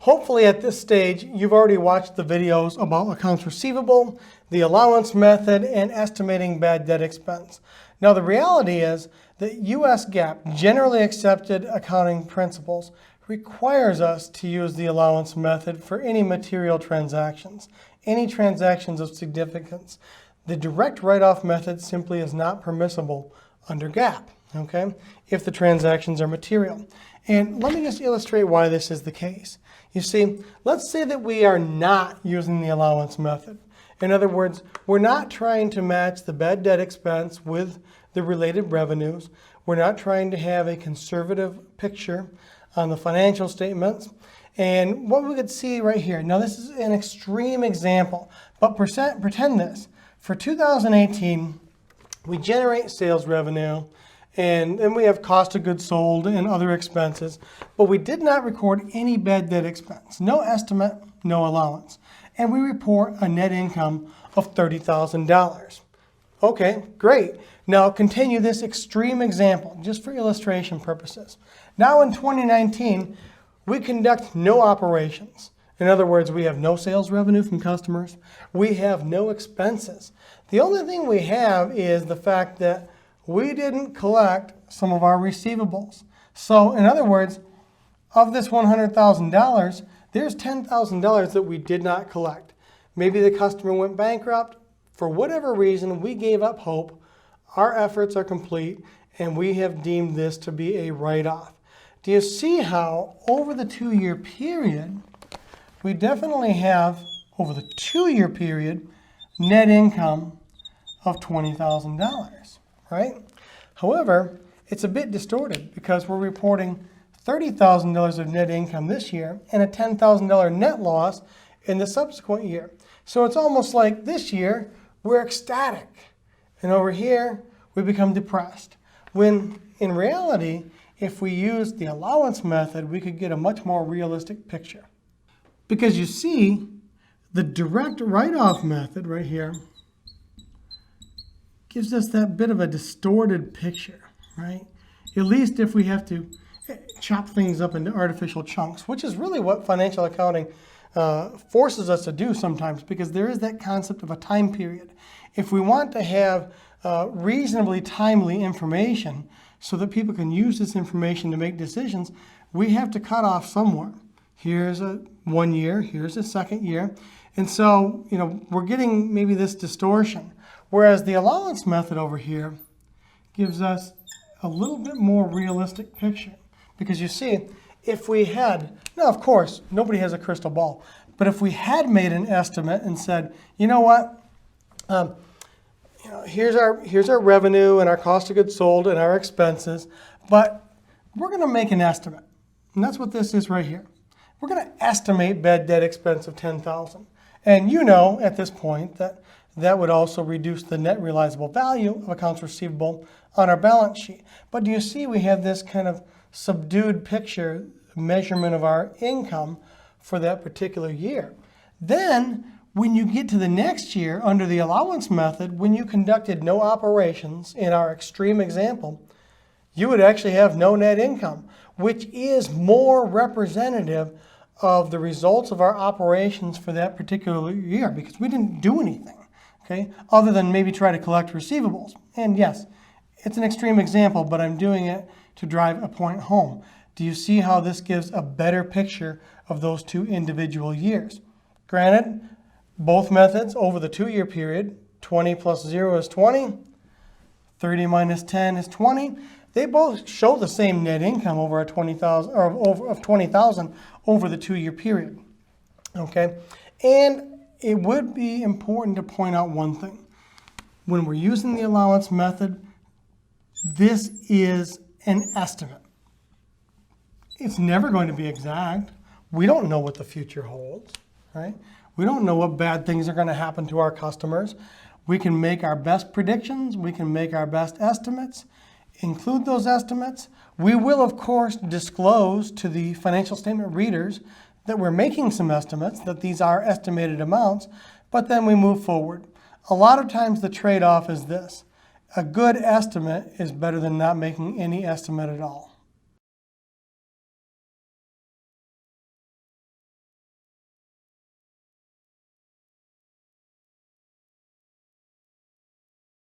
Hopefully at this stage, you've already watched the videos about accounts receivable, the allowance method, and estimating bad debt expense. Now the reality is that US GAAP, generally accepted accounting principles, requires us to use the allowance method for any material transactions, any transactions of significance. The direct write-off method simply is not permissible under GAAP, okay, if the transactions are material. And let me just illustrate why this is the case. You see, let's say that we are not using the allowance method. In other words, we're not trying to match the bad debt expense with the related revenues. We're not trying to have a conservative picture on the financial statements. And what we could see right here, now this is an extreme example, but pretend this. For 2018, we generate sales revenue, and then we have cost of goods sold and other expenses, but we did not record any bad debt expense, no estimate, no allowance. And we report a net income of $30,000. Okay, great. Now continue this extreme example, just for illustration purposes. Now in 2019, we conduct no operations. In other words, we have no sales revenue from customers. We have no expenses. The only thing we have is the fact that we didn't collect some of our receivables. So in other words, of this $100,000, there's $10,000 that we did not collect. Maybe the customer went bankrupt. For whatever reason, we gave up hope. Our efforts are complete, and we have deemed this to be a write-off. Do you see how over the 2-year period, we definitely have, over the 2-year period, net income of $20,000, right? However, it's a bit distorted because we're reporting $30,000 of net income this year and a $10,000 net loss in the subsequent year. So it's almost like this year we're ecstatic, and over here we become depressed. When in reality, if we use the allowance method, we could get a much more realistic picture. Because you see, the direct write-off method right here gives us that bit of a distorted picture, right? At least if we have to chop things up into artificial chunks, which is really what financial accounting forces us to do sometimes, because there is that concept of a time period. If we want to have reasonably timely information so that people can use this information to make decisions, we have to cut off somewhere. Here's a 1 year, here's a 2nd year. And so, we're getting maybe this distortion. Whereas the allowance method over here gives us a little bit more realistic picture. Because you see, if we had, now of course, nobody has a crystal ball, but if we had made an estimate and said, you know what, here's our revenue and our cost of goods sold and our expenses, but we're going to make an estimate. And that's what this is right here. We're going to estimate bad debt expense of $10,000. And at this point that would also reduce the net realizable value of accounts receivable on our balance sheet. But do you see we have this kind of subdued picture, measurement of our income for that particular year? Then when you get to the next year under the allowance method, when you conducted no operations in our extreme example, you would actually have no net income, which is more representative of the results of our operations for that particular year, because we didn't do anything, okay, other than maybe try to collect receivables. And yes, it's an extreme example, but I'm doing it to drive a point home. Do you see how this gives a better picture of those two individual years? Granted, both methods over the 2-year period, 20 plus 0 is 20, 30 minus 10 is 20. They both show the same net income over a 20,000 or of 20,000 over the 2-year period. Okay, and it would be important to point out one thing. When we're using the allowance method, this is an estimate. It's never going to be exact. We don't know what the future holds, right? We don't know what bad things are going to happen to our customers. We can make our best predictions. We can make our best estimates, include those estimates. We will, of course, disclose to the financial statement readers that we're making some estimates, that these are estimated amounts, but then we move forward. A lot of times the trade-off is this: a good estimate is better than not making any estimate at all.